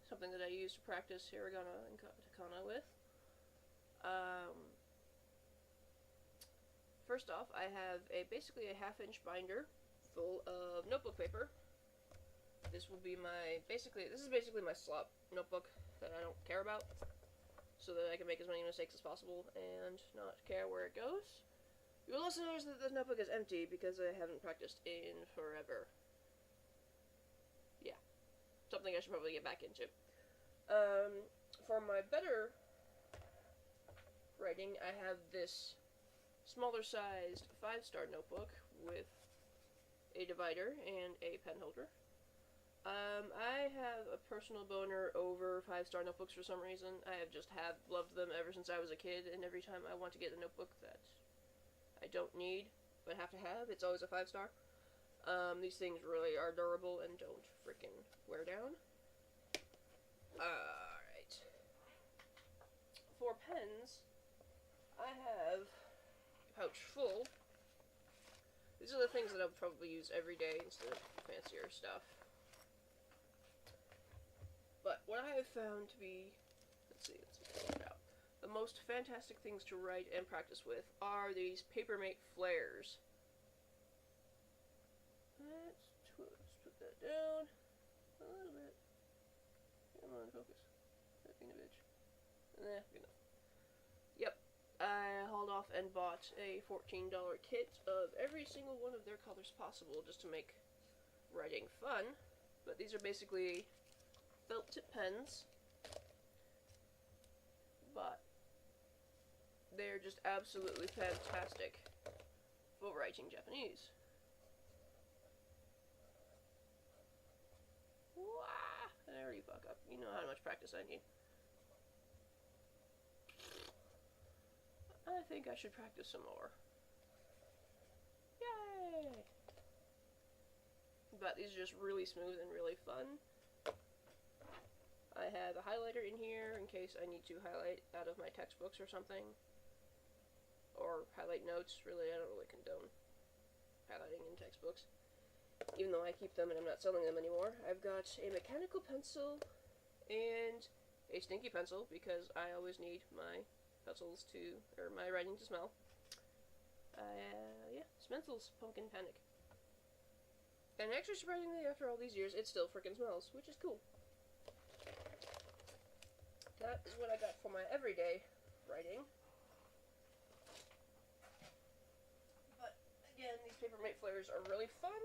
something that I use to practice Hiragana and Katakana with. First off, I have basically a half-inch binder full of notebook paper. This is basically my slop notebook that I don't care about, so that I can make as many mistakes as possible and not care where it goes. You will also notice that this notebook is empty because I haven't practiced in forever. Yeah. Something I should probably get back into. For my better writing, I have this smaller sized 5-star notebook with a divider and a pen holder. I have a personal boner over 5-star notebooks for some reason. I have loved them ever since I was a kid, and every time I want to get a notebook that I don't need, but have to have, it's always a 5-star. These things really are durable and don't frickin' wear down. Alright. For pens, I have a pouch full. These are the things that I'll probably use every day instead of fancier stuff. But what I have found to be, let's pull it out, the most fantastic things to write and practice with are these Papermate Flares. Let's put that down a little bit. Come on, focus. That being a bitch. Good enough. Yep. I hauled off and bought a $14 kit of every single one of their colors possible just to make writing fun. But these are basically felt tip pens. But they're just absolutely fantastic for writing Japanese. Wah! There you fuck up. You know how much practice I need. I think I should practice some more. Yay! But these are just really smooth and really fun. I have a highlighter in here in case I need to highlight out of my textbooks or something. Or highlight notes. Really, I don't really condone highlighting in textbooks, even though I keep them and I'm not selling them anymore. I've got a mechanical pencil and a stinky pencil because I always need my pencils or my writing to smell. Yeah, Smenzel's Pumpkin Panic. And actually, surprisingly, after all these years, it still frickin' smells, which is cool. That is what I got for my everyday writing. But, again, these Papermate Flares are really fun.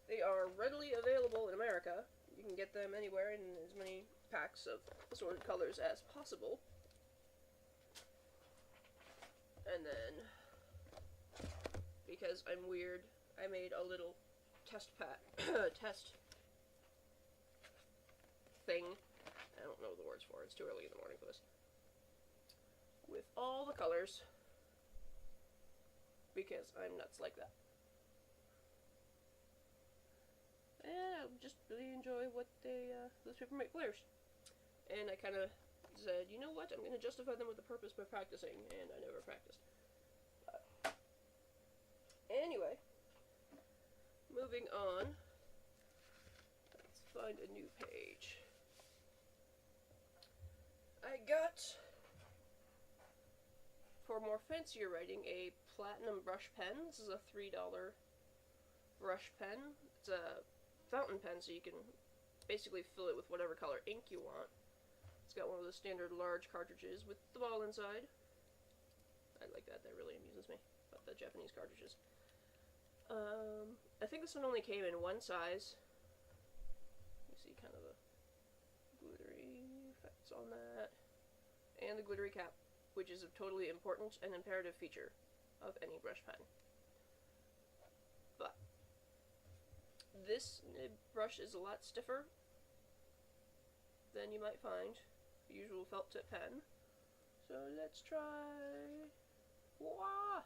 They are readily available in America. You can get them anywhere in as many packs of assorted colors as possible. And then, because I'm weird, I made a little test thing. I don't know the words for it. It's too early in the morning for this. With all the colors, because I'm nuts like that. And I just really enjoy what those Papermate Flares. And I kind of said, you know what, I'm going to justify them with a purpose by practicing, and I never practiced. Anyway, moving on. Let's find a new page. I got, for more fancier writing, a platinum brush pen. This is a $3 brush pen. It's a fountain pen, so you can basically fill it with whatever color ink you want. It's got one of the standard large cartridges with the ball inside. I like that. That really amuses me about the Japanese cartridges. I think this one only came in one size. You see kind of the glittery effects on that. And the glittery cap, which is a totally important and imperative feature of any brush pen. But this nib brush is a lot stiffer than you might find the usual felt tip pen. So let's try. Wah!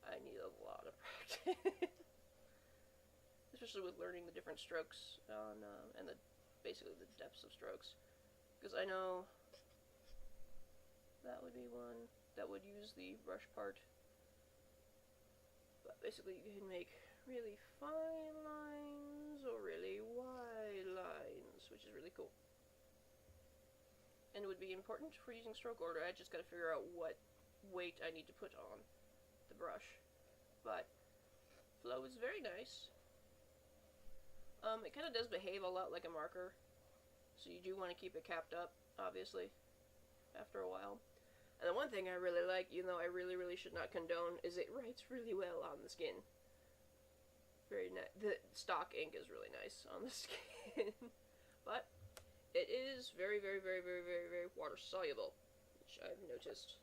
I need a lot of practice. Especially with learning the different strokes on, and basically the depths of strokes. Because I know that would be one that would use the brush part. But basically you can make really fine lines or really wide lines, which is really cool. And it would be important for using stroke order. I just gotta figure out what weight I need to put on the brush. But flow is very nice. It kind of does behave a lot like a marker, so you do want to keep it capped up, obviously, after a while. And the one thing I really like, even though I really should not condone, is it writes really well on the skin. Very nice. The stock ink is really nice on the skin. But it is very water soluble, which I've noticed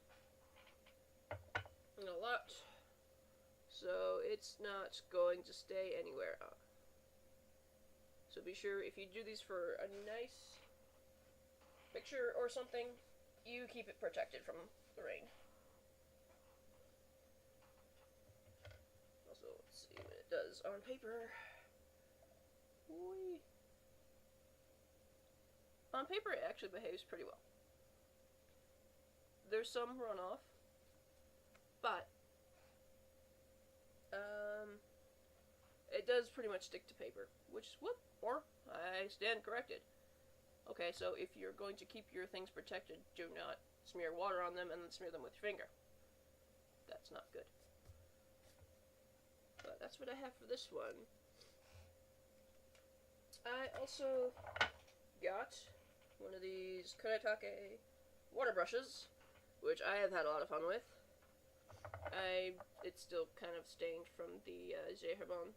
a lot. So it's not going to stay anywhere. So be sure, if you do these for a nice picture or something, you keep it protected from the rain. Also, let's see what it does on paper. Whee. On paper, it actually behaves pretty well. There's some runoff, but it does pretty much stick to paper, which is whoop, or I stand corrected. Okay, so if you're going to keep your things protected, do not smear water on them and then smear them with your finger. That's not good. But that's what I have for this one. I also got one of these Kunitake water brushes, which I have had a lot of fun with. It's still kind of stained from the Hiragana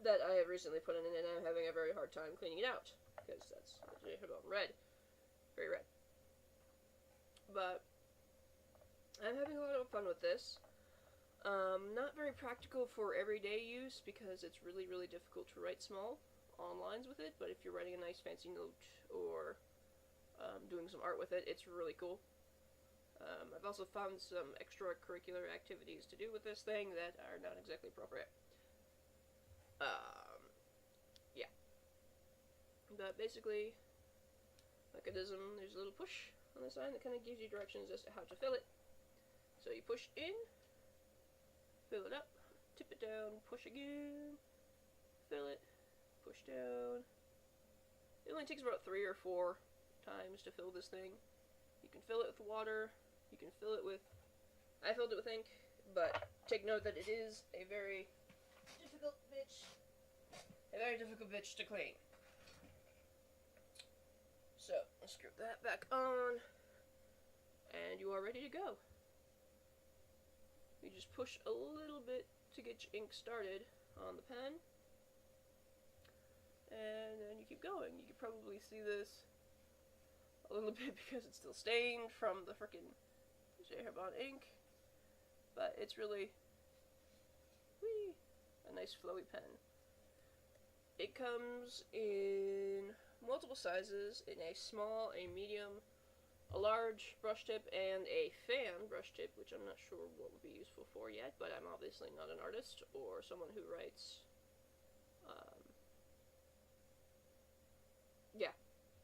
that I have recently put in, and I'm having a very hard time cleaning it out, because that's the Hiragana red. Very red. But I'm having a lot of fun with this. Not very practical for everyday use, because it's really difficult to write small on lines with it, but if you're writing a nice fancy note or doing some art with it, it's really cool. I've also found some extracurricular activities to do with this thing that are not exactly appropriate. Yeah. But basically, mechanism, there's a little push on the side that kind of gives you directions as to how to fill it. So you push in, fill it up, tip it down, push again, fill it, push down. It only takes about 3 or 4 times to fill this thing. You can fill it with water, you can fill it with... I filled it with ink, but take note that it is a very difficult bitch to clean. So, let's screw that back on, and you are ready to go. You just push a little bit to get your ink started on the pen, and then you keep going. You can probably see this a little bit because it's still stained from the frickin' Hiragana ink, but it's really a nice flowy pen. It comes in multiple sizes, in a small, a medium, a large brush tip, and a fan brush tip, which I'm not sure what would be useful for yet, but I'm obviously not an artist or someone who writes,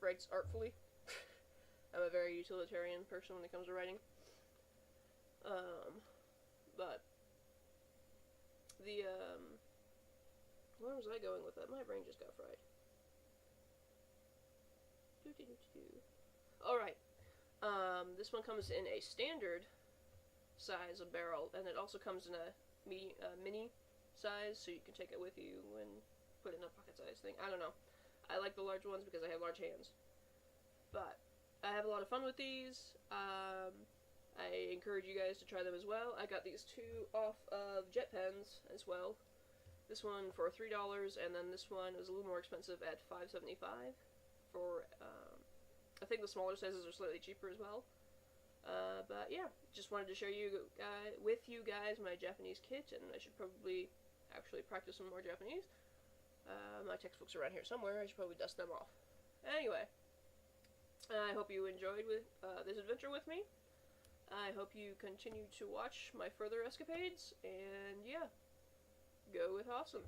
writes artfully. I'm a very utilitarian person when it comes to writing. But the, where was I going with that? My brain just got fried. Alright. This one comes in a standard size of barrel, and it also comes in a mini size, so you can take it with you and put it in a pocket size thing. I don't know. I like the large ones because I have large hands. But I have a lot of fun with these. I encourage you guys to try them as well. I got these 2 off of Jet Pens as well. This one for $3, and then this one was a little more expensive at $5.75 for, I think the smaller sizes are slightly cheaper as well. But yeah, just wanted to share with you guys my Japanese kit, and I should probably actually practice some more Japanese. My textbooks are around here somewhere. I should probably dust them off. Anyway, I hope you enjoyed this adventure with me. I hope you continue to watch my further escapades, and yeah, go with awesome.